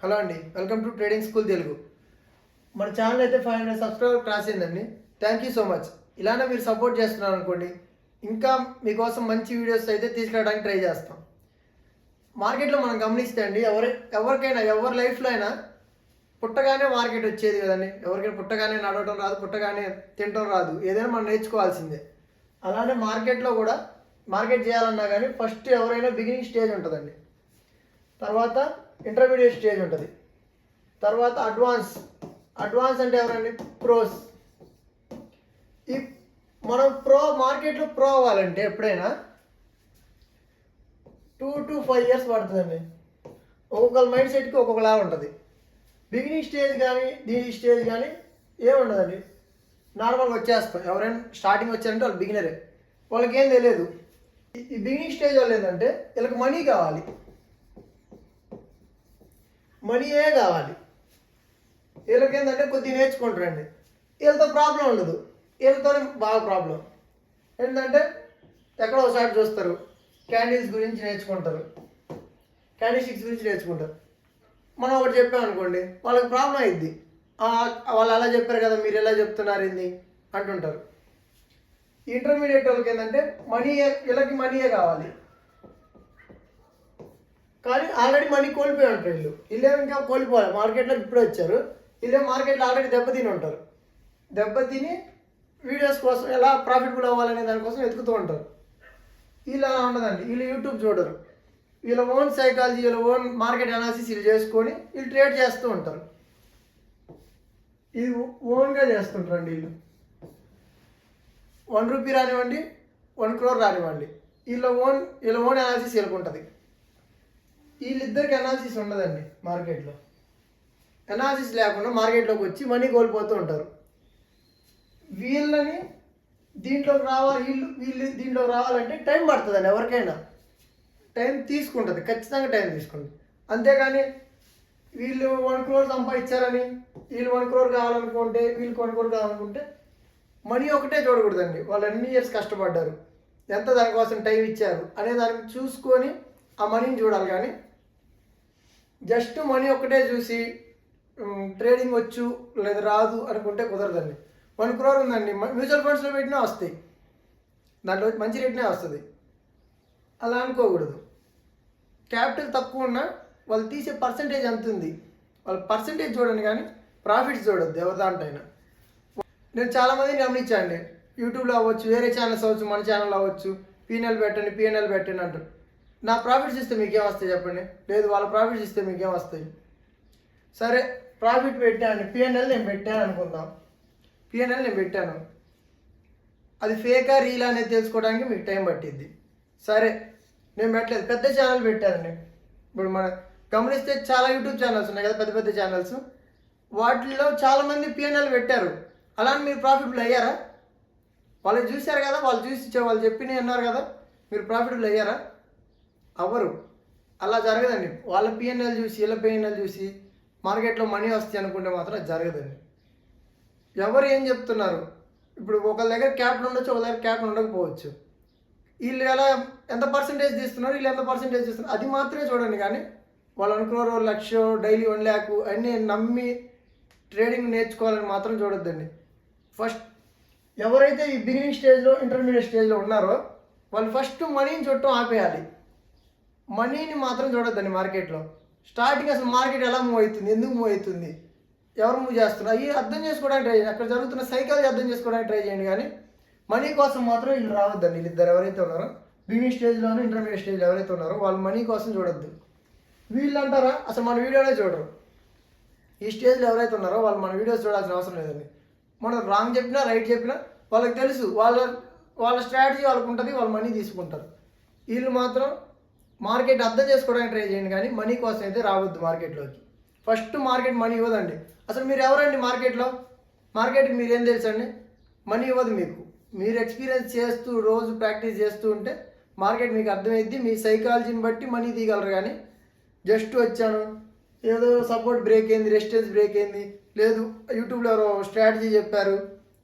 Hello అండి, welcome to trading school Telugu. మన channel అయితే 500 సబ్స్క్రైబర్ క్రాస్ అయిందండి. Thank you so much. ఇలానే మీరు సపోర్ట్ చేస్తున్నారు అనుకోండి, ఇంకా మీకోసం మంచి వీడియోస్ అయితే తీసుకురావడానికి ట్రై చేస్తాం. మార్కెట్లో మనం గమనిస్తే అండి, ఎవరికైనా ఎవరి లైఫ్లో అయినా పుట్టగానే మార్కెట్ వచ్చేది కదండి. ఎవరికైనా పుట్టగానే నడవటం రాదు, పుట్టగానే తినటం రాదు. ఏదైనా మనం నేర్చుకోవాల్సిందే. అలానే మార్కెట్లో కూడా మార్కెట్ చేయాలన్నా కానీ ఫస్ట్ ఎవరైనా బిగినింగ్ స్టేజ్ ఉంటుందండి. తర్వాత ఇంటర్మీడియట్ స్టేజ్ ఉంటుంది. తర్వాత అడ్వాన్స్ అంటే ఎవరండి? ప్రోస్. ఈ మనం మార్కెట్లో ప్రో అవ్వాలంటే ఎప్పుడైనా 2 to 5 years పడుతుందండి. ఒక్కొక్కరి మైండ్ సెట్కి ఒక్కొక్కలా ఉంటుంది. బిగినింగ్ స్టేజ్ కానీ దీని స్టేజ్ కానీ ఏముండదండి, నార్మల్గా వచ్చేస్తాం. ఎవరైనా స్టార్టింగ్ వచ్చారంటే వాళ్ళు బిగినరే, వాళ్ళకి ఏం తెలియదు. ఈ బిగినింగ్ స్టేజ్ వాళ్ళు ఏంటంటే వీళ్ళకి మనీయే కావాలి. వీళ్ళకి ఏంటంటే కొద్దిగా నేర్చుకుంటారండి. వీళ్ళతో ప్రాబ్లం ఉండదు, వీళ్ళతోనే బాగా ప్రాబ్లం. ఏంటంటే ఎక్కడో ఒకసారి చూస్తారు, క్యాండిల్స్ గురించి నేర్చుకుంటారు, క్యాండిల్ స్టిక్స్ గురించి నేర్చుకుంటారు. మనం ఒకటి చెప్పామనుకోండి, వాళ్ళకి ప్రాబ్లం అయ్యిద్ది. వాళ్ళు అలా చెప్పారు కదా, మీరు ఎలా చెప్తున్నారు ఏంది అంటుంటారు. ఇంటర్మీడియట్ వాళ్ళకి ఏంటంటే వీళ్ళకి మనీయే కావాలి, కానీ ఆల్రెడీ మనీ కోల్పోయి ఉంటారు. వీళ్ళేమో ఇంకా కోల్పోవాలి, మార్కెట్లో ఇప్పుడే వచ్చారు. వీళ్ళే మార్కెట్లో ఆల్రెడీ దెబ్బతిని ఉంటారు. దెబ్బతిని వీడియోస్ కోసం ఎలా ప్రాఫిటబుల్ అవ్వాలనే దానికోసం వెతుకుతూ ఉంటారు. వీళ్ళు అలా ఉండదండి. వీళ్ళు యూట్యూబ్ చూడరు, వీళ్ళ ఓన్ సైకాలజీ, వీళ్ళ ఓన్ మార్కెట్ అనాలిసిస్ వీళ్ళు చేసుకొని వీళ్ళు ట్రేడ్ చేస్తూ ఉంటారు. ఇది ఓన్గా చేస్తుంటారండి. వీళ్ళు 1 రూపీ రానివ్వండి, 1 crore రానివ్వండి, వీళ్ళ ఓన్ అనాలిసిస్ వీళ్ళకు ఉంటుంది. వీళ్ళిద్దరికి అనాలిసిస్ ఉండదండి. మార్కెట్లో అనాలిసిస్ లేకుండా మార్కెట్లోకి వచ్చి మనీ కోల్పోతూ ఉంటారు. వీళ్ళని దీంట్లోకి వీళ్ళు దీంట్లోకి రావాలంటే టైం పడుతుందండి. ఎవరికైనా టైం తీసుకుంటుంది, ఖచ్చితంగా టైం తీసుకుంటుంది. అంతేగాని వీళ్ళు 1 crore సంపాదించారని వీళ్ళు 1 crore కావాలనుకుంటే వీళ్ళకి 1 crore కావాలనుకుంటే మనీ ఒకటే చూడకూడదండి. వాళ్ళు ఎన్ని ఇయర్స్ కష్టపడ్డారు, ఎంత దానికోసం టైం ఇచ్చారు అనే దానికి చూసుకొని ఆ మనీని చూడాలి. కానీ జస్ట్ మనీ ఒక్కటే చూసి ట్రేడింగ్ వచ్చు లేదా రాదు అనుకుంటే కుదరదండి. 1 crore ఉందండి, మ్యూచువల్ ఫండ్స్లో పెట్టినా వస్తాయి, దాంట్లో మంచి రేట్నే వస్తుంది. అలా అనుకోకూడదు. క్యాపిటల్ తక్కువ ఉన్నా వాళ్ళు తీసే పర్సంటేజ్ ఎంత ఉంది, వాళ్ళ పర్సంటేజ్ చూడండి, కానీ ప్రాఫిట్స్ చూడొద్దు ఎవరి దాంట్లో. నేను చాలామందిని గమనించండి, యూట్యూబ్లో అవ్వచ్చు, వేరే ఛానల్స్ అవ్వచ్చు, మన ఛానల్ అవ్వచ్చు, పిఎన్ఎల్ పెట్టండి అంటారు. నా ప్రాఫిట్స్ ఇస్తే మీకేం వస్తాయి చెప్పండి? లేదు, వాళ్ళ ప్రాఫిట్స్ ఇస్తే మీకేం వస్తాయి? సరే, ప్రాఫిట్ పెట్టాను, పిఎన్ఎల్ నేను పెట్టాను అనుకుందాం. పిఎన్ఎల్ నేను పెట్టాను, అది ఫేకా రీల్ అనేది తెలుసుకోవడానికి మీకు టైం పట్టిద్ది. సరే, నేను పెట్టలేదు, పెద్ద ఛానల్ పెట్టానండి. ఇప్పుడు మన గమనిస్తే చాలా యూట్యూబ్ ఛానల్స్ ఉన్నాయి కదా, పెద్ద పెద్ద ఛానల్స్, వాటిల్లో చాలామంది పిఎన్ఎల్ పెట్టారు. అలానే మీరు ప్రాఫిటబుల్ అయ్యారా? వాళ్ళు చూశారు కదా, వాళ్ళు చెప్పినవి అన్నారు కదా, మీరు ప్రాఫిటబుల్ అయ్యారా? అవ్వరు. అలా జరగదండి. వాళ్ళ పిఎన్ఎల్ చూసి వీళ్ళ పిఎన్ఎల్ చూసి మార్కెట్లో మనీ వస్తాయి అనుకుంటే మాత్రం అది జరగదండి. ఎవరు ఏం చెప్తున్నారు, ఇప్పుడు ఒకళ్ళ దగ్గర క్యాపిటల్ ఉండొచ్చు, ఒకళ్ళ దగ్గర క్యాపిటల్ ఉండకపోవచ్చు. వీళ్ళు ఎలా ఎంత పర్సంటేజ్ తీస్తున్నారు, వీళ్ళు ఎంత పర్సంటేజ్ తీస్తున్నారు, అది మాత్రమే చూడండి. కానీ వాళ్ళు 1 crore, 1 lakh, డైలీ 1 lakh అన్నీ నమ్మి ట్రేడింగ్ నేర్చుకోవాలని మాత్రం చూడొద్దండి. ఫస్ట్ ఎవరైతే ఈ బిగినింగ్ స్టేజ్లో ఇంటర్మీడియట్ స్టేజ్లో ఉన్నారో వాళ్ళు ఫస్ట్ మనీని చూడటం ఆపేయాలి. మనీని మాత్రం చూడొద్దండి. మార్కెట్లో స్టార్టింగ్ అసలు మార్కెట్ ఎలా మూవ్ అవుతుంది, ఎందుకు మూవ్ అవుతుంది, ఎవరు మూవ్ చేస్తున్నారు, అవి అర్థం చేసుకోవడానికి ట్రై చేయండి. అక్కడ జరుగుతున్న సైకాలజీ అర్థం చేసుకోవడానికి ట్రై చేయండి. కానీ మనీ కోసం మాత్రం వీళ్ళు రావద్దండి. వీళ్ళిద్దరు ఎవరైతే ఉన్నారో బిగినింగ్ స్టేజ్లోనూ ఇంటర్మీడియట్ స్టేజ్లో ఎవరైతే ఉన్నారో వాళ్ళు మనీ కోసం చూడొద్దు. వీళ్ళు అంటారా అసలు మన వీడియోనే చూడరు. ఈ స్టేజ్లో ఎవరైతే ఉన్నారో వాళ్ళు మన వీడియోస్ చూడాల్సిన అవసరం లేదండి. మనం రాంగ్ చెప్పినా రైట్ చెప్పినా వాళ్ళకి తెలుసు, వాళ్ళ స్ట్రాటజీ వాళ్ళకు ఉంటుంది, వాళ్ళు మనీ తీసుకుంటారు. వీళ్ళు మాత్రం మార్కెట్ అర్థం చేసుకోవడానికి ట్రై చేయండి, కానీ మనీ కోసం అయితే రావద్దు మార్కెట్లోకి. ఫస్ట్ మార్కెట్ మనీ ఇవ్వదండి. అసలు మీరు ఎవరండి మార్కెట్కి మీరేం తెలుసండి? మనీ ఇవ్వదు మీకు. మీరు ఎక్స్పీరియన్స్ చేస్తూ రోజు ప్రాక్టీస్ చేస్తూ ఉంటే మార్కెట్ మీకు అర్థమైద్ది. మీ సైకాలజీని బట్టి మనీ తీయగలరు. కానీ జస్ట్ వచ్చాను, ఏదో సపోర్ట్ బ్రేక్ అయింది, రెసిస్టెన్స్ బ్రేక్ అయింది, లేదు యూట్యూబ్లో ఎవరో స్ట్రాటజీ చెప్పారు,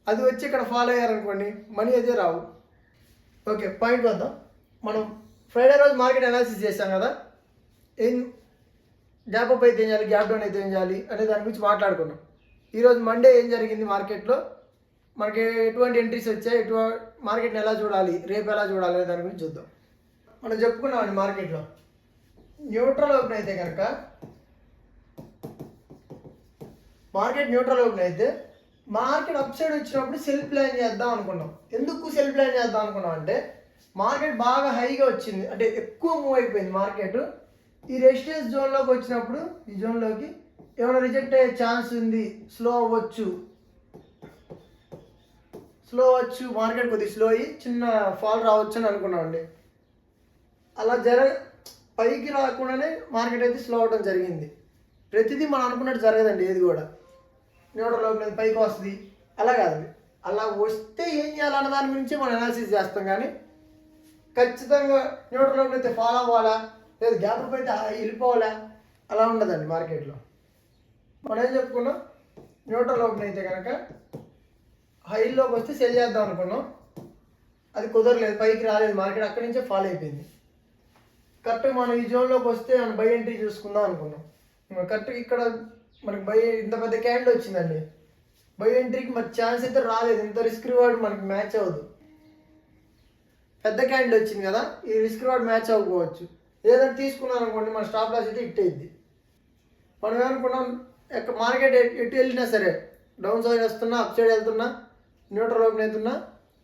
అది వచ్చి ఇక్కడ ఫాలో అయ్యారనుకోండి, మనీ అయితే రావు. ఓకే, పాయింట్ వద్దాం. మనం ఫ్రైడే రోజు మార్కెట్ అనాలిసిస్ చేశాం కదా, గ్యాప్ అప్ అయితే ఏం చేయాలి, గ్యాప్ డౌన్ అయితే ఏం చేయాలి అనే దాని గురించి మాట్లాడుకున్నాం. ఈరోజు మండే ఏం జరిగింది మార్కెట్లో, మనకి ఎటువంటి ఎంట్రీస్ వచ్చాయి, మార్కెట్ని ఎలా చూడాలి, రేపు ఎలా చూడాలి అనే దాని గురించి చూద్దాం. మనం చెప్పుకున్నామండి మార్కెట్లో న్యూట్రల్ ఓపెన్ అయితే కనుక, మార్కెట్ న్యూట్రల్ ఓపెన్ అయితే మార్కెట్ అప్ సైడ్ వచ్చినప్పుడు సెల్ ప్లాన్ చేద్దాం అనుకున్నాం. ఎందుకు సెల్ ప్లాన్ చేద్దాం అనుకున్నాం అంటే మార్కెట్ బాగా హైగా వచ్చింది, అంటే ఎక్కువ మూవ్ అయిపోయింది మార్కెట్. ఈ రెసిస్టెన్స్ జోన్లోకి వచ్చినప్పుడు ఈ జోన్లోకి ఏమైనా రిజెక్ట్ అయ్యే ఛాన్స్ ఉంది, స్లో అవ్వచ్చు, మార్కెట్ కొద్దిగా స్లో అయ్యి చిన్న ఫాల్ రావచ్చు అని అనుకున్నామండి. అలా పైకి రాకుండానే మార్కెట్ అయితే స్లో అవడం జరిగింది. ప్రతిదీ మనం అనుకున్నట్టు జరగదండి, ఏది కూడా న్యూట్రల్ ఓపెన్ పైకి వస్తుంది అలా కాదండి. అలా వస్తే ఏం చేయాలన్న దాని గురించి మనం అనాలిసిస్ చేస్తాం, కానీ ఖచ్చితంగా న్యూట్రల్ ఓపెన్ అయితే ఫాలో అవ్వాలా, లేదు గ్యాప్ అప్ అయితే వెళ్ళిపోవాలా, అలా ఉండదండి మార్కెట్లో. మనం ఏం చెప్పుకున్నాం, న్యూట్రల్ ఓపెన్ అయితే కనుక హైలోకి వస్తే సెల్ చేద్దాం అనుకున్నాం, అది కుదరలేదు, పైకి రాలేదు మార్కెట్, అక్కడి నుంచే ఫాల్ అయిపోయింది. కరెక్ట్గా మనం ఈ జోన్లోకి వస్తే మనం బై ఎంట్రీ చూసుకుందాం అనుకున్నాం. కరెక్ట్గా ఇక్కడ మనకి ఇంత పెద్ద క్యాండిల్ వచ్చిందండి, బై ఎంట్రీకి మరి ఛాన్స్ అయితే రాలేదు, ఇంత రిస్క్ రివార్డ్ మనకి మ్యాచ్ అవ్వదు. పెద్ద క్యాండిల్ వచ్చింది కదా, ఈ రిస్క్ రివార్డ్ మ్యాచ్ అవ్వకపోవచ్చు. ఏదైనా తీసుకున్నాం అనుకోండి మన స్టాప్ లాస్ అయితే హిట్ అయ్యిద్ది. మనం ఏమనుకున్నాం, మార్కెట్ ఎటు వెళ్ళినా సరే, డౌన్ సైడ్ వస్తున్నా, అప్ సైడ్ వెళ్తున్నా, న్యూట్రల్ ఓపెన్ అవుతున్నా,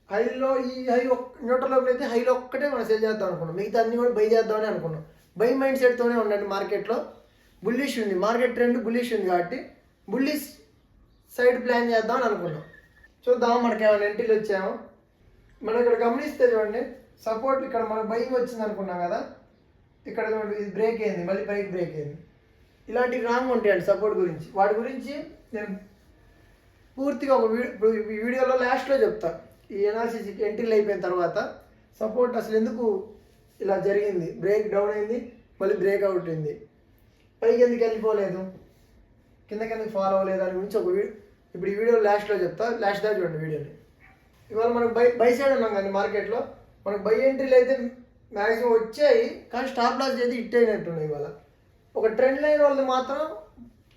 హైలో ఈ న్యూట్రల్ ఓపెన్ అయితే హైలో ఒక్కటే మనం సెల్ చేద్దాం అనుకున్నాం, మిగతా అన్ని కూడా బై చేద్దామని అనుకున్నాం. బై మైండ్ సెట్తోనే ఉండండి మార్కెట్లో. బుల్లిష్ ఉంది, మార్కెట్ ట్రెండ్ బుల్లిష్ ఉంది కాబట్టి బుల్లిష్ సైడ్ ప్లాన్ చేద్దామని అనుకున్నాం. చూద్దాం మనకి ఏమైనా ఎంట్రీలు వచ్చామో. మనం ఇక్కడ గమనిస్తే చూడండి, సపోర్ట్ ఇక్కడ మనకు బయింగ్ వచ్చింది అనుకున్నాం కదా, ఇక్కడ ఇది బ్రేక్ అయింది, మళ్ళీ పైకి బ్రేక్ అయింది. ఇలాంటివి రాంగ్ ఉంటాయండి సపోర్ట్ గురించి. వాటి గురించి నేను పూర్తిగా ఒక వీడియోలో లాస్ట్లో చెప్తాను. ఈ ఎనాలిసిస్ ఎంట్రీలు అయిపోయిన తర్వాత సపోర్ట్ అసలు ఎందుకు ఇలా జరిగింది, బ్రేక్ డౌన్ అయింది, మళ్ళీ బ్రేక్ అవుట్ అయింది, పైకి ఎందుకు వెళ్ళిపోలేదు, కిందకి ఎందుకు ఫాలో అవ్వలేదు, దాని గురించి ఇప్పుడు ఈ వీడియో లాస్ట్లో చెప్తా. లాస్ట్ దాకా చూడండి వీడియోని. ఇవాళ మనకు బై సైడ్ ఉన్నాం కానీ మార్కెట్లో మనకు బై ఎంట్రీలు అయితే మ్యాక్సిమం వచ్చాయి, కానీ స్టాప్ లాస్ అయితే హిట్ అయినట్టున్నాయి. ఇవాళ ఒక ట్రెండ్ లైన్ వాళ్ళది మాత్రం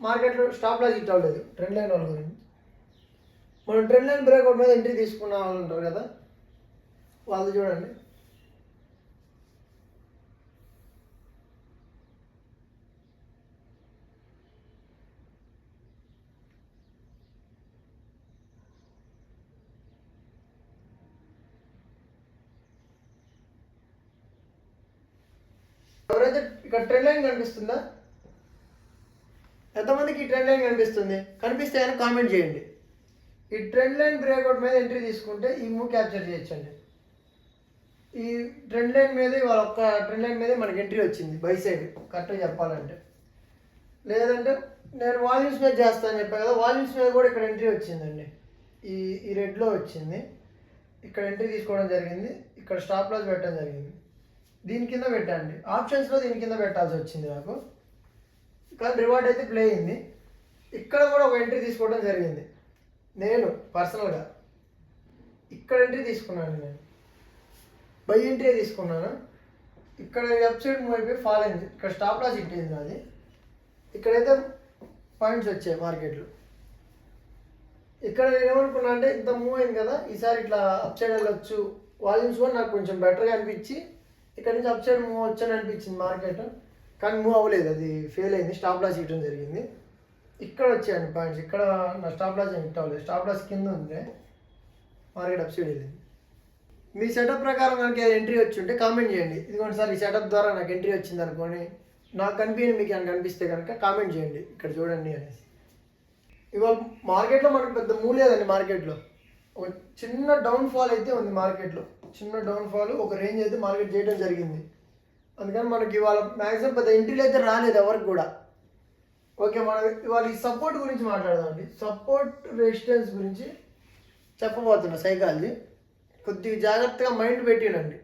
మార్కెట్లో స్టాప్ లాస్ హిట్ అవ్వలేదు. ట్రెండ్ లైన్ వాళ్ళ గురించి మనం ట్రెండ్ లైన్ బ్రేక్అవుట్ మీద ఎంట్రీ తీసుకున్న వాళ్ళు ఉంటారు కదా, వాళ్ళు చూడండి. ఎవరైతే ఇక్కడ ట్రెండ్ లైన్ కనిపిస్తుందా, ఎంతమందికి ఈ ట్రెండ్ లైన్ కనిపిస్తుంది? కనిపిస్తే అని కామెంట్ చేయండి. ఈ ట్రెండ్ లైన్ బ్రేక్అవుట్ మీద ఎంట్రీ తీసుకుంటే ఈ మూవ్ క్యాప్చర్ చేయొచ్చండి. ఈ ట్రెండ్ లైన్ మీద వాళ్ళ ఒక్క ట్రెండ్ లైన్ మీదే మనకి ఎంట్రీ వచ్చింది బై సైడ్, కరెక్ట్గా చెప్పాలంటే. లేదంటే నేను వాల్యూమ్స్ మీద చేస్తాను చెప్పాను కదా, వాల్యూమ్స్ మీద కూడా ఇక్కడ ఎంట్రీ వచ్చిందండి. ఈ రెడ్లో వచ్చింది, ఇక్కడ ఎంట్రీ తీసుకోవడం జరిగింది, ఇక్కడ స్టాప్ లాస్ పెట్టడం జరిగింది. దీని కింద పెట్టండి, ఆప్షన్స్లో దీని కింద పెట్టాల్సి వచ్చింది నాకు, కానీ రివార్డ్ అయితే ప్లే అయింది. ఇక్కడ కూడా ఒక ఎంట్రీ తీసుకోవడం జరిగింది. నేను పర్సనల్గా ఇక్కడ ఎంట్రీ తీసుకున్నాను, నేను బై ఎంట్రీ తీసుకున్నాను. ఇక్కడ వెబ్సైట్ మూవ్ అయిపోయి ఫాల్ అయింది, ఇక్కడ స్టాప్ లాస్ హిట్ అయింది అది. ఇక్కడైతే పాయింట్స్ వచ్చాయి మార్కెట్లో. ఇక్కడ నేను ఏమనుకున్నా అంటే ఇంత మూవ్ అయింది కదా, ఈసారి ఇట్లా అప్ సైడ్ వెళ్ళొచ్చు, వాల్యూమ్స్ కూడా నాకు కొంచెం బెటర్గా అనిపించి ఇక్కడ నుంచి అప్ సైడ్ మూవ్ వచ్చని అనిపించింది మార్కెట్, కానీ మూవ్ అవ్వలేదు, అది ఫెయిల్ అయింది, స్టాప్ లాస్ ఇవ్వడం జరిగింది. ఇక్కడ వచ్చాయండి పాయింట్స్, ఇక్కడ నా స్టాప్ లాస్ హిట్ అవ్వలేదు, స్టాప్ లాస్ కింద ఉంది, మార్కెట్ అప్ సైడ్ వెళ్ళింది. మీ సెటప్ ప్రకారం కనుక ఎంట్రీ వచ్చి ఉంటే కామెంట్ చేయండి. ఇదిగోండి సార్, ఈ సెటప్ ద్వారా నాకు ఎంట్రీ వచ్చింది అనుకోని, నాకు కనిపించింది మీకు ఏమైనా కనిపిస్తే కనుక కామెంట్ చేయండి, ఇక్కడ చూడండి అనేసి. ఇవాళ మార్కెట్లో మనకు పెద్ద మూవ్ లేదండి. మార్కెట్లో ఒక చిన్న డౌన్ఫాల్ అయితే ఉంది, మార్కెట్లో చిన్న డౌన్ఫాల్, ఒక రేంజ్ అయితే మార్కెట్ చేయడం జరిగింది. అందుకని మనకి ఇవాళ మ్యాక్సిమం పెద్ద ఎంట్రీలు అయితే రాలేదు ఎవరికి కూడా. ఓకే, మనం ఇవాళ ఈ సపోర్ట్ గురించి మాట్లాడదామండి. సపోర్ట్ రెసిస్టెన్స్ గురించి చెప్పబోతున్నా, సైకాలజీ కొద్దిగా జాగ్రత్తగా మైండ్ పెట్టినండి.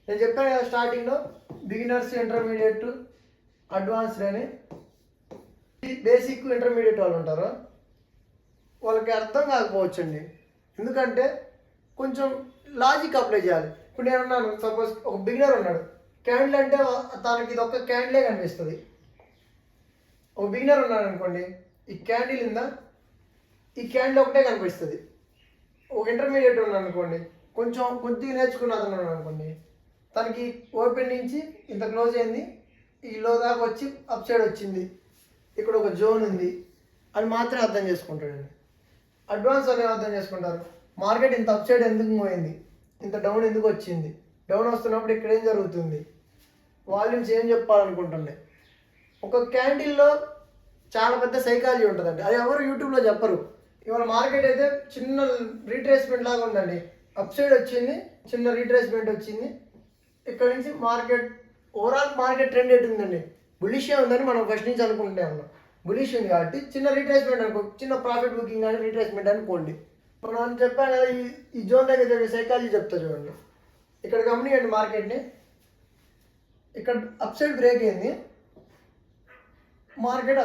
నేను చెప్పాను కదా స్టార్టింగ్లో, బిగినర్స్, ఇంటర్మీడియట్, అడ్వాన్స్డ్ అని బేసిక్ ఇంటర్మీడియట్ వాళ్ళు ఉంటారు, వాళ్ళకి అర్థం కాకపోవచ్చు అండి. ఎందుకంటే కొంచెం లాజిక్ అప్లై చేయాలి. ఇప్పుడు నేను ఉన్నాను, సపోజ్ ఒక బిగినర్ ఉన్నాడు, క్యాండిల్ అంటే తనకి ఇది ఒక్క క్యాండిలే కనిపిస్తుంది, ఒక బిగినర్ ఉన్నాడు అనుకోండి, ఈ క్యాండిల్ ఉందా, ఈ క్యాండిల్ ఒకటే కనిపిస్తుంది. ఒక ఇంటర్మీడియట్ ఉన్నాడు అనుకోండి, కొద్దిగా నేర్చుకున్న అతను ఉన్నాడు అనుకోండి, తనకి ఓపెన్ నుంచి ఇంత క్లోజ్ అయింది, ఈ లో దాకా వచ్చి అప్ సైడ్ వచ్చింది, ఇక్కడ ఒక జోన్ ఉంది అని మాత్రమే అర్థం చేసుకుంటాడండి. అడ్వాన్స్ అనేవి అర్థం చేసుకుంటారు. మార్కెట్ ఇంత అప్ సైడ్ ఎందుకు పోయింది, ఇంత డౌన్ ఎందుకు వచ్చింది, డౌన్ వస్తున్నప్పుడు ఇక్కడ ఏం జరుగుతుంది, వాల్యూమ్స్ ఏం చెప్పాలనుకుంటున్నాయి. ఒక క్యాండిల్లో చాలా పెద్ద సైకాలజీ ఉంటుందండి, అది ఎవరు యూట్యూబ్లో చెప్పరు. ఇవాళ మార్కెట్ అయితే చిన్న రీట్రేస్మెంట్ లాగా ఉందండి, అప్ సైడ్ వచ్చింది, చిన్న రీట్రేస్మెంట్ వచ్చింది, ఇక్కడ నుంచి మార్కెట్ ఓవరాల్ మార్కెట్ ట్రెండ్ ఎట్టుందండి, బులిషే ఉందని మనం ఫస్ట్ నుంచి అనుకుంటే ఉన్నాం. బులిష్ ఉంది కాబట్టి చిన్న రీట్రేస్మెంట్ అనుకో, చిన్న ప్రాఫిట్ బుకింగ్ కానీ రీట్రేస్మెంట్ అనుకోండి. మనం చెప్పాను కదా, ఈ జోన్ దగ్గర సైకాలజీ చెప్తా చూడండి. ఇక్కడ గమనించండి మార్కెట్ని, ఇక్కడ అప్ సైడ్ బ్రేక్ అయింది, మార్కెట్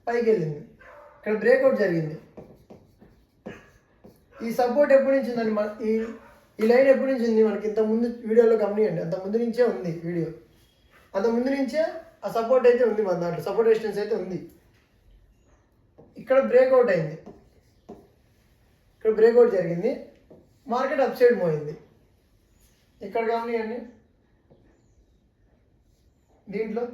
పైకి వెళ్ళింది, ఇక్కడ బ్రేక్అవుట్ జరిగింది. ఈ సపోర్ట్ ఎప్పటి నుంచి ఉందండి, ఈ లైన్ ఎప్పటి నుంచి ఉంది మనకి ఇంత ముందు వీడియోలో గమనియండి, అంత ముందు నుంచే ఉంది వీడియో, అంత ముందు నుంచే ఆ సపోర్ట్ అయితే ఉంది మన దాంట్లో, సపోర్ట్ రెసిస్టెన్స్ అయితే ఉంది. ఇక్కడ బ్రేక్అవుట్ అయింది, ఇక్కడ బ్రేక్అవుట్ జరిగింది, మార్కెట్ అప్ సైడ్ పోయింది. ఇక్కడ గమనియండి, దీంట్లో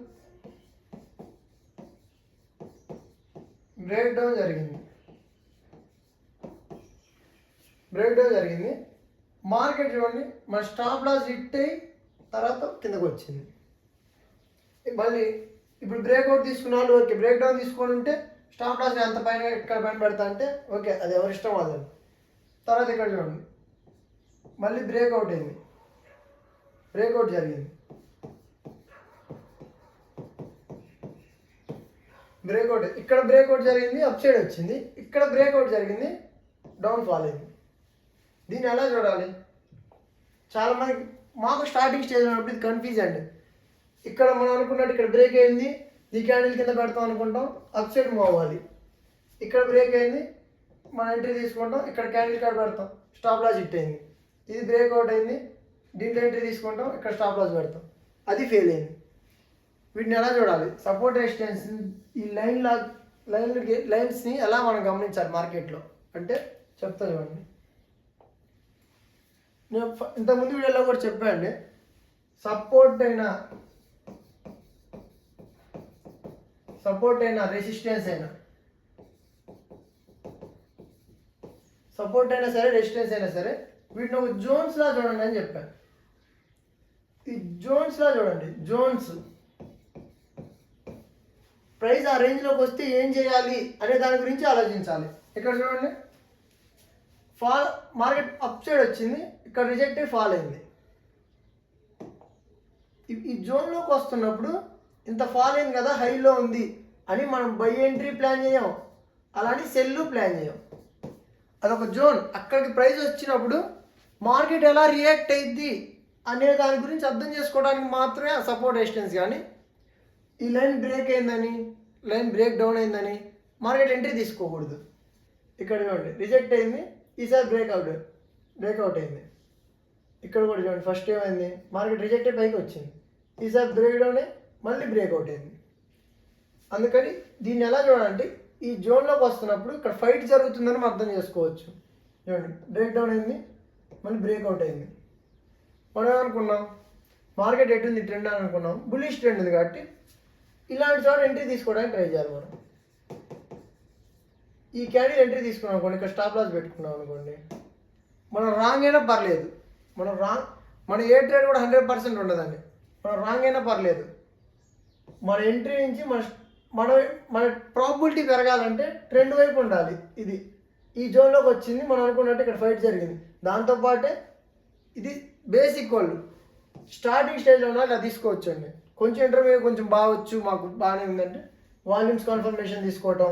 బ్రేక్ డౌన్ జరిగింది, మార్కెట్ చూడండి మన స్టాప్ లాస్ హిట్ అయ్యి తర్వాత కిందకు వచ్చింది. మళ్ళీ ఇప్పుడు బ్రేక్అవుట్ తీసుకున్న వాళ్ళు ఓకే, బ్రేక్ డౌన్ తీసుకొని ఉంటే స్టాప్ లాస్ ఎంత పైన ఇక్కడ పైన పెడతా అంటే ఓకే, అది ఎవరి ఇష్టం వాళ్ళని. తర్వాత ఇక్కడ చూడండి మళ్ళీ బ్రేక్అవుట్ అయింది, బ్రేక్అవుట్ జరిగింది, బ్రేక్అవుట్ ఇక్కడ బ్రేక్అవుట్ జరిగింది, అప్ సైడ్ వచ్చింది, ఇక్కడ బ్రేక్అవుట్ జరిగింది, డౌన్ ఫాల్ అయింది. దీన్ని ఎలా చూడాలి, చాలా మంది మాకు స్టార్టింగ్ స్టేజ్ ఉన్నప్పుడు ఇది కన్ఫ్యూజ్ అండి. ఇక్కడ మనం అనుకున్నట్టు ఇక్కడ బ్రేక్ అయింది, ఈ క్యాండిల్ కింద పెడతాం అనుకుంటాం, అప్ సైడ్ మూవ్ అవ్వాలి. ఇక్కడ బ్రేక్ అయింది, మనం ఎంట్రీ తీసుకుంటాం, ఇక్కడ క్యాండిల్ కార్డ్ పెడతాం, స్టాప్ లాస్ హిట్ అయింది, ఇది బ్రేక్అవుట్ అయింది, దీంట్లో ఎంట్రీ తీసుకుంటాం, ఇక్కడ స్టాప్ లాస్ పెడతాం, అది ఫెయిల్ అయింది. వీటిని ఎలా చూడాలి, సపోర్ట్ రెసిస్టెన్స్, ఈ లైన్స్ని ఎలా మనం గమనించాలి మార్కెట్లో అంటే చెప్తా చూడండి. నేను ఇంతకుముందు వీడియోలో కూడా చెప్పానండి, సపోర్ట్ అయినా రెసిస్టెన్స్ అయినా సరే రెసిస్టెన్స్ అయినా సరే వీటిని ఒక జోన్స్లా చూడండి అని చెప్పాను. ఈ జోన్స్లా చూడండి, జోన్స్ ప్రైస్ ఆ రేంజ్లోకి వస్తే ఏం చేయాలి అనే దాని గురించి ఆలోచించాలి. ఇక్కడ చూడండి మార్కెట్ అప్ సైడ్ వచ్చింది, ఇక్కడ రిజెక్ట్ అయ్యి ఫాల్ అయింది. ఈ జోన్లోకి వస్తున్నప్పుడు ఇంత ఫాల్ అయింది కదా, హైలో ఉంది అని మనం బై ఎంట్రీ ప్లాన్ చేయం, అలానే సెల్లు ప్లాన్ చేయం. అదొక జోన్, అక్కడికి ప్రైస్ వచ్చినప్పుడు మార్కెట్ ఎలా రియాక్ట్ అయ్యిద్ది అనే దాని గురించి అర్థం చేసుకోవడానికి మాత్రమే ఆ సపోర్ట్ రెసిస్టెన్స్. కానీ ఈ లైన్ బ్రేక్ అయిందని, లైన్ బ్రేక్ డౌన్ అయిందని మార్కెట్ ఎంట్రీ తీసుకోకూడదు. ఇక్కడ చూడండి రిజెక్ట్ అయింది, ఈసారి బ్రేక్అవుట్ అయింది. ఇక్కడ కూడా చూడండి ఫస్ట్ ఏమైంది, మార్కెట్ రిజెక్ట్ అయి పైకి వచ్చింది, ఈసారి బ్రేక్ డౌన్ అయ్యి మళ్ళీ బ్రేక్అవుట్ అయింది. అందుకని దీన్ని ఎలా చూడాలంటే ఈ జోన్లోకి వస్తున్నప్పుడు ఇక్కడ ఫైట్ జరుగుతుందని మనం అర్థం చేసుకోవచ్చు. చూడండి బ్రేక్ డౌన్ అయింది, మళ్ళీ బ్రేక్అవుట్ అయింది. మనం ఏమనుకున్నాం, మార్కెట్ ఎటుంది ట్రెండ్ అని అనుకున్నాం, బుల్లిష్ ట్రెండ్ ఉంది కాబట్టి ఇలాంటి చోట ఎంట్రీ తీసుకోవడానికి ట్రై చేయాలి. మనం ఈ క్యాండిల్ ఎంట్రీ తీసుకున్నాం అనుకోండి, ఇక్కడ స్టాప్ లాస్ పెట్టుకున్నాం అనుకోండి, మనం రాంగ్ అయినా పర్లేదు, మన ఏ ట్రేడ్ కూడా 100% ఉండదండి, మనం రాంగ్ అయినా పర్లేదు, మన ఎంట్రీ నుంచి మన ప్రాబిలిటీ పెరగాలంటే ట్రెండ్ వైపు ఉండాలి. ఇది ఈ జోన్లోకి వచ్చింది, మనం అనుకున్నట్టు ఇక్కడ ఫైట్ జరిగింది, దాంతోపాటే ఇది బేసిక్ వాళ్ళు స్టార్టింగ్ స్టేజ్లో ఉన్నా ఇలా తీసుకోవచ్చండి. కొంచెం ఇంటర్వ్యూ కొంచెం బాగొచ్చు, మాకు బాగానే ఉందంటే వాల్యూమ్స్ కన్ఫర్మేషన్ తీసుకోవటం,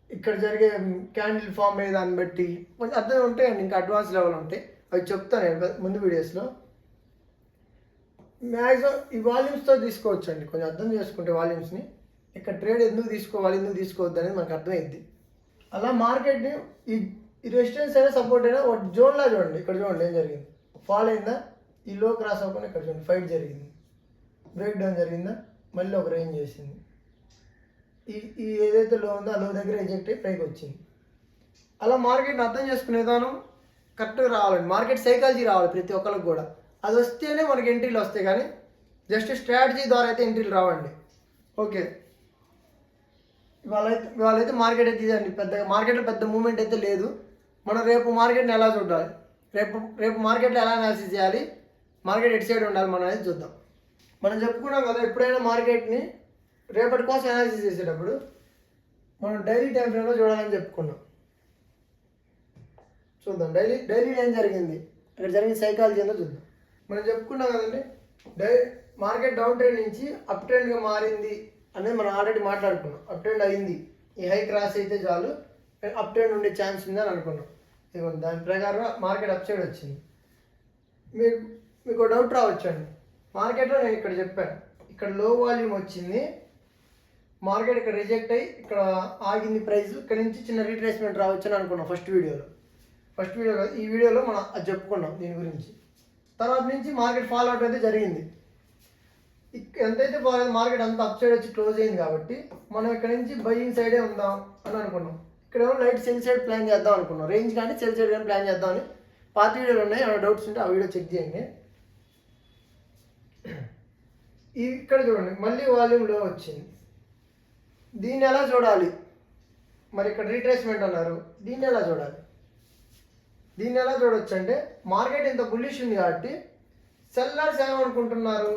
ఇక్కడ జరిగే క్యాండిల్ ఫామ్ అయ్యే దాన్ని బట్టి కొంచెం అర్థం ఉంటాయండి. ఇంకా అడ్వాన్స్ లెవెల్ ఉంటాయి, అవి చెప్తాను నేను ముందు వీడియోస్లో. మ్యాక్సిమం ఈ వాల్యూమ్స్తో తీసుకోవచ్చు అండి, కొంచెం అర్థం చేసుకుంటే వాల్యూమ్స్ని, ఇక్కడ ట్రేడ్ ఎందుకు తీసుకోవాలి ఎందుకు తీసుకోవద్దు అనేది మనకు అర్థమైంది. అలా మార్కెట్ని ఈ రెసిస్టెన్స్ అయినా సపోర్ట్ అయినా ఒక జోన్లా చూడండి. ఇక్కడ చూడండి ఏం జరిగింది, ఫాల్ అయిందా, ఈ లో క్రాస్ అవ్వకుండా ఇక్కడ చూడండి ఫైట్ జరిగింది, బ్రేక్ డౌన్ జరిగిందా, మళ్ళీ ఒక రేంజ్ చేసింది, ఈ ఏదైతే లో ఉందో ఆ లో దగ్గర రిజెక్ట్ అయ్యి పైకి వచ్చింది. అలా మార్కెట్ని అర్థం చేసుకునే విధానం కరెక్ట్గా రావాలండి. మార్కెట్ సైకాలజీ రావాలి ప్రతి ఒక్కరికి కూడా. అది వస్తేనే మనకి ఎంట్రీలు వస్తాయి, కానీ జస్ట్ స్ట్రాటజీ ద్వారా అయితే ఎంట్రీలు రావండి. ఓకే, ఇవాళైతే మార్కెట్ అయితే ఇదండి. పెద్దగా మార్కెట్లో పెద్ద మూవ్మెంట్ అయితే లేదు. మనం రేపు మార్కెట్ని ఎలా చూడాలి, రేపు మార్కెట్లో ఎలా అనాలిసిస్ చేయాలి, మార్కెట్ ఎటు సైడ్ ఉండాలి మనం అనేది చూద్దాం. మనం చెప్పుకున్నాం కదా, ఎప్పుడైనా మార్కెట్ని రేపటి కోసం అనాలిసిస్ చేసేటప్పుడు మనం డైలీ టైం ఫ్రేమ్లో చూడాలని చెప్పుకున్నాం. చూద్దాం డైలీ ఏం జరిగింది, అక్కడ జరిగిన సైకాలజీ ఏందో చూద్దాం. మనం చెప్పుకున్నాం కదండి, మార్కెట్ డౌన్ ట్రెండ్ నుంచి అప్ ట్రెండ్గా మారింది అనేది మనం ఆల్రెడీ మాట్లాడుకున్నాం. అప్ ట్రెండ్ అయింది, ఈ హై క్రాస్ అయితే చాలు అప్ ట్రెండ్ ఉండే ఛాన్స్ ఉందని అనుకున్నాం. ఇదిగోండి, దాని ప్రకారం మార్కెట్ అప్ సైడ్ వచ్చింది. మీకు డౌట్ రావచ్చండి, మార్కెట్లో నేను ఇక్కడ చెప్పాను, ఇక్కడ లో వాల్యూమ్ వచ్చింది, మార్కెట్ ఇక్కడ రిజెక్ట్ అయ్యి ఇక్కడ ఆగింది ప్రైస్, ఇక్కడ నుంచి చిన్న రీట్రేస్మెంట్ రావచ్చు అని అనుకున్నాం ఫస్ట్ వీడియో ఈ వీడియోలో మనం అది చెప్పుకున్నాం దీని గురించి. తర్వాత నుంచి మార్కెట్ ఫాల్ అవుట్ అయితే జరిగింది. ఎంతైతే మార్కెట్ అంత అప్ సైడ్ వచ్చి క్లోజ్ అయింది కాబట్టి మనం ఇక్కడ నుంచి బయింగ్ సైడే ఉందాం అని అనుకున్నాం. ఇక్కడేమో లైట్ సెల్ సైడ్ ప్లాన్ చేద్దాం అనుకున్నాం, రేంజ్ కానీ సెల్ సైడ్ కానీ ప్లాన్ చేద్దామని. పాత వీడియోలు ఉన్నాయి, ఏమైనా డౌట్స్ ఉంటే ఆ వీడియో చెక్ చేయండి. ఇక్కడ చూడండి, మళ్ళీ వాల్యూమ్ లో వచ్చింది. దీన్ని ఎలా చూడాలి మరి, ఇక్కడ రీట్రేస్మెంట్ అన్నారు, దీన్ని ఎలా చూడాలి? దీన్ని ఎలా చూడవచ్చు అంటే, మార్కెట్ ఇంత బుల్లిష్ ఉంది కాబట్టి సెల్లర్స్ ఏమనుకుంటున్నారు,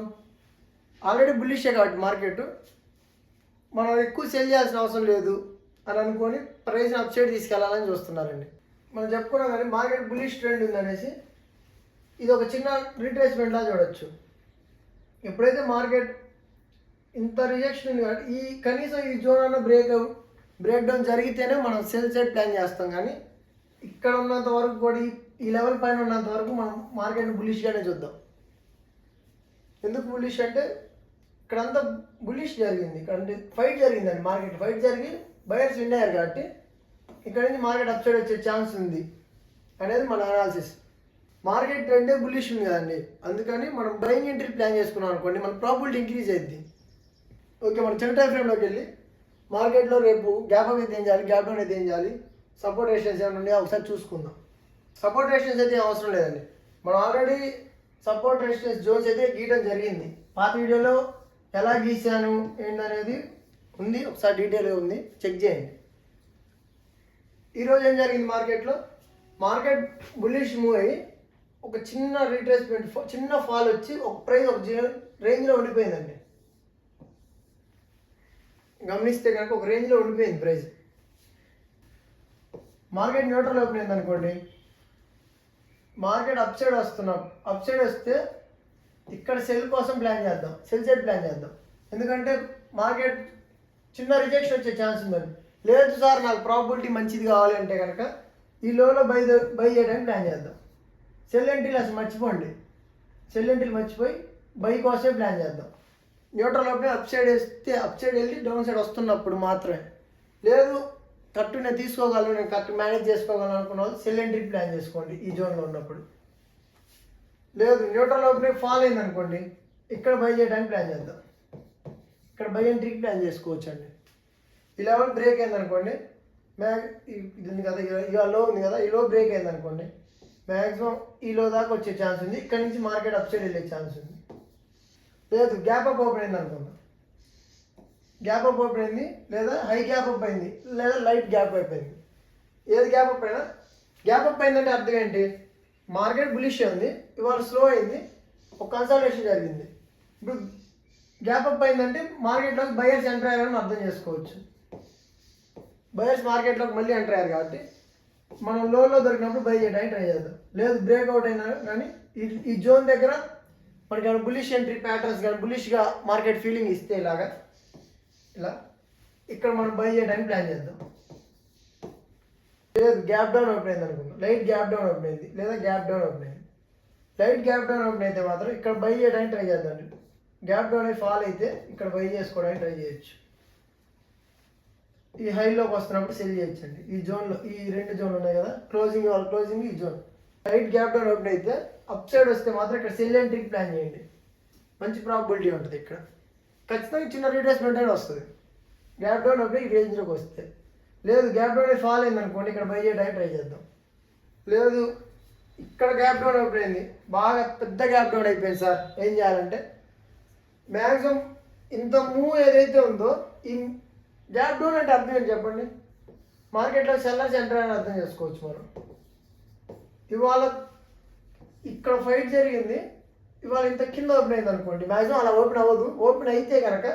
ఆల్రెడీ బుల్లిషే కాబట్టి మార్కెట్ మనం ఎక్కువ సెల్ చేయాల్సిన అవసరం లేదు అని అనుకొని ప్రైస్ని అప్ సైడ్ తీసుకెళ్లాలని చూస్తున్నారండి. మనం చెప్పుకున్నాం కానీ మార్కెట్ బుల్లిష్ ట్రెండ్ ఉందనేసి ఇది ఒక చిన్న రీట్రేస్మెంట్ లా చూడొచ్చు. ఎప్పుడైతే మార్కెట్ ఇంత రిజెక్షన్ ఉంది కాబట్టి కనీసం ఈ జోన్ అన్న బ్రేక్ డౌన్ జరిగితేనే మనం సెల్ సైడ్ ప్లాన్ చేస్తాం. కానీ ఇక్కడ ఉన్నంత వరకు కూడా ఈ లెవెల్ పైన ఉన్నంత వరకు మనం మార్కెట్ని బుల్లిష్గానే చూద్దాం. ఎందుకు బుల్లిష్ అంటే ఇక్కడంతా బుల్లిష్ జరిగింది, ఇక్కడ ఫైట్ జరిగిందండి, మార్కెట్ ఫైట్ జరిగి బయర్స్ విన్ అయ్యారు కాబట్టి ఇక్కడ నుంచి మార్కెట్ అప్ సైడ్ వచ్చే ఛాన్స్ ఉంది అనేది మన అనాలిసిస్. మార్కెట్ ట్రెండే బుల్లిష్ ఉంది కదండి, అందుకని మనం బయింగ్ ఎంట్రీ ప్లాన్ చేసుకున్నాం అనుకోండి, మన ప్రాబిలిటీ ఇంక్రీజ్ అయ్యింది. ఓకే, మనం చిన్న టైం ఫ్రేమ్లోకి వెళ్ళి మార్కెట్లో రేపు గ్యాప్ అప్ అయితే ఏం చేయాలి, గ్యాప్ డౌన్ అయితే ఏం చేయాలి, సపోర్ట్ రెసిస్టెన్స్ ఏమైనా ఉన్నాయో ఒకసారి చూసుకుందాం. సపోర్ట్ రెసిస్టెన్స్ అయితే అవసరం లేదండి, మనం ఆల్రెడీ సపోర్ట్ రెసిస్టెన్స్ జోన్స్ అయితే గీయడం జరిగింది. పాత వీడియోలో ఎలా గీసాను ఏంటనేది ఉంది, ఒకసారి డీటెయిల్గా ఉంది, చెక్ చేయండి. ఈరోజు ఏం జరిగింది మార్కెట్లో, మార్కెట్ బుల్లిష్ మూవ్ అయ్యి ఒక చిన్న రీట్రేస్మెంట్, చిన్న ఫాల్ వచ్చి ఒక ప్రైస్ ఒక రేంజ్లో ఉండిపోయిందండి. గమనిస్తే కనుక ఒక రేంజ్లో ఉండిపోయింది ప్రైస్. మార్కెట్ న్యూట్రల్ ఓపెన్ అయింది అనుకోండి, మార్కెట్ అప్ సైడ్ వస్తున్నాం, అప్ సైడ్ వస్తే ఇక్కడ సెల్ కోసం ప్లాన్ చేద్దాం, సెల్ సైడ్ ప్లాన్ చేద్దాం. ఎందుకంటే మార్కెట్ చిన్న రిజెక్షన్ వచ్చే ఛాన్స్ ఉందండి. లేదు సార్ నాకు ప్రాబిలిటీ మంచిది కావాలి అంటే కనుక ఈ లోలో బై చేయడానికి ప్లాన్ చేద్దాం. సెల్ ఎంట్రీలు అసలు మర్చిపోండి, సెల్ ఎంట్రీలు మర్చిపోయి బై కోసమే ప్లాన్ చేద్దాం. న్యూట్రల్ ఓపెన్ అప్ సైడ్ వేస్తే అప్ సైడ్ వెళ్ళి డౌన్ సైడ్ వస్తున్నప్పుడు మాత్రమే. లేదు కరెక్ట్ నేను తీసుకోగలను, నేను కరెక్ట్ మేనేజ్ చేసుకోగలను అనుకున్న వాళ్ళు సెల్ ఎంట్రీ ప్లాన్ చేసుకోండి ఈ జోన్లో ఉన్నప్పుడు. లేదు న్యూట్రల్ ఓపెన్ ఫాల్ అయింది అనుకోండి, ఇక్కడ బై చేయడానికి ప్లాన్ చేద్దాం, ఇక్కడ బై ఎంట్రీకి ప్లాన్ చేసుకోవచ్చు అండి. ఈ లెవెల్ బ్రేక్ అయింది అనుకోండి, ఇది ఉంది కదా, ఇక లో ఉంది కదా, ఈ లో బ్రేక్ అయింది అనుకోండి, మ్యాక్సిమం ఈ లో దాకా వచ్చే ఛాన్స్ ఉంది, ఇక్కడ నుంచి మార్కెట్ అప్ సైడ్ వెళ్ళే ఛాన్స్ ఉంది. లేదు గ్యాప్ అప్ ఓపెన్ అయింది అనుకుందాం, గ్యాప్ అప్ ఓపెన్ అయింది, లేదా హై గ్యాప్ అప్ అయింది, లేదా లైట్ గ్యాప్ అప్ అయింది. ఏది గ్యాప్ అప్ అయినా, గ్యాప్ అప్ అయిందంటే అర్థం ఏంటి, మార్కెట్ బులిష్ ఉంది, ఇవాళ స్లో అయింది, ఒక కన్సల్టేషన్ జరిగింది. ఇప్పుడు గ్యాప్ అప్ అయిందంటే మార్కెట్లోకి బయర్స్ ఎంటర్ అయ్యారని అర్థం చేసుకోవచ్చు. బయర్స్ మార్కెట్లోకి మళ్ళీ ఎంటర్ అయ్యారు కాబట్టి మనం లోలో దొరికినప్పుడు బై చేయడానికి ట్రై చేద్దాం. లేదు బ్రేక్అవుట్ అయినా కానీ ఈ జోన్ దగ్గర మనకి ఏమైనా బులిష్ ఎంట్రీ ప్యాటర్న్స్ కానీ బులిష్గా మార్కెట్ ఫీలింగ్ ఇస్తే ఇలా ఇక్కడ మనం బై చేయడానికి ప్లాన్ చేద్దాం. లేదు గ్యాప్ డౌన్ ఓపెన్ అయింది అనుకుందాం, లైట్ గ్యాప్ డౌన్ ఓపెన్ అయింది, లేదా గ్యాప్ డౌన్ ఓపెన్ అయింది. లైట్ గ్యాప్ డౌన్ ఓపెన్ అయితే మాత్రం ఇక్కడ బై చేయడానికి ట్రై చేద్దాం. గ్యాప్ డౌన్ అయి ఫాల్ అయితే ఇక్కడ బై చేసుకోవడానికి ట్రై చేయొచ్చు. ఈ హైలోకి వస్తున్నప్పుడు సెల్ చేయొచ్చండి. ఈ జోన్లో ఈ రెండు జోన్లు ఉన్నాయి కదా, క్లోజింగ్ ఈ zone. Light gap down open అయితే అప్ సైడ్ వస్తే మాత్రం ఇక్కడ సెల్ ఎంట్రీకి ప్లాన్ చేయండి, మంచి ప్రాబిలిటీ ఉంటుంది. ఇక్కడ ఖచ్చితంగా చిన్న రీట్రేస్మెంట్ అనేది వస్తుంది. గ్యాప్ డౌన్ అప్పుడు ఈ రేంజ్లోకి వస్తే, లేదు గ్యాప్ డౌన్ ఫాల్ అయింది అనుకోండి, ఇక్కడ బై చేయడానికి ట్రై చేద్దాం. లేదు ఇక్కడ గ్యాప్ డౌన్ అయిపోయింది, బాగా పెద్ద గ్యాప్ డౌన్ అయిపోయింది సార్, ఏం చేయాలంటే మ్యాక్సిమం ఇంత మూవ్ ఏదైతే ఉందో ఈ గ్యాప్ డౌన్ అంటే అర్థం ఏంటి చెప్పండి. మార్కెట్లో సెల్లర్స్ ఎంటర్ అని అర్థం చేసుకోవచ్చు మనం. ఇవాళ ఇక్కడ ఫైట్ జరిగింది, ఇవాళ ఇంత కింద ఓపెన్ అయింది అనుకోండి, మ్యాక్సిమం అలా ఓపెన్ అవ్వదు. ఓపెన్ అయితే కనుక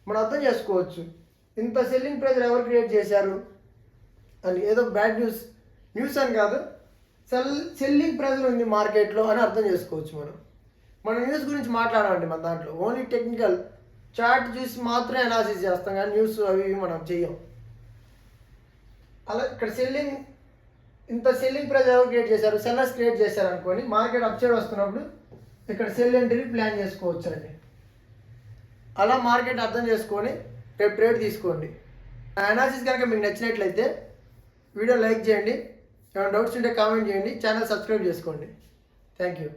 మనం అర్థం చేసుకోవచ్చు ఇంత సెల్లింగ్ ప్రెజర్ ఎవరు క్రియేట్ చేశారు అని. ఏదో బ్యాడ్ న్యూస్ అని కాదు, సెల్లింగ్ ప్రెజర్ ఉంది మార్కెట్లో అని అర్థం చేసుకోవచ్చు మనం. మనం న్యూస్ గురించి మాట్లాడాలంటే మన దాంట్లో ఓన్లీ టెక్నికల్ చార్ట్ చూసి మాత్రమే అనాలిసిస్ చేస్తాం, కానీ న్యూస్ అవి మనం చెయ్యం. అలా ఇక్కడ ఇంత సెల్లింగ్ ప్రెజర్ ఎవరు క్రియేట్ చేశారు, సెల్లర్స్ క్రియేట్ చేశారు అనుకోని మార్కెట్ అప్ సైడ్ వస్తున్నప్పుడు ఇక్కడ సెల్ ఎంట్రీ ప్లాన్ చేసుకోవచ్చు అండి. అలా మార్కెట్ అర్థం చేసుకొని రేపు ట్రేడ్ తీసుకోండి. అనాలిసిస్ కనుక మీకు నచ్చినట్లయితే వీడియో లైక్ చేయండి, ఏమైనా డౌట్స్ ఉంటే కామెంట్ చేయండి, ఛానల్ సబ్స్క్రైబ్ చేసుకోండి. Thank you.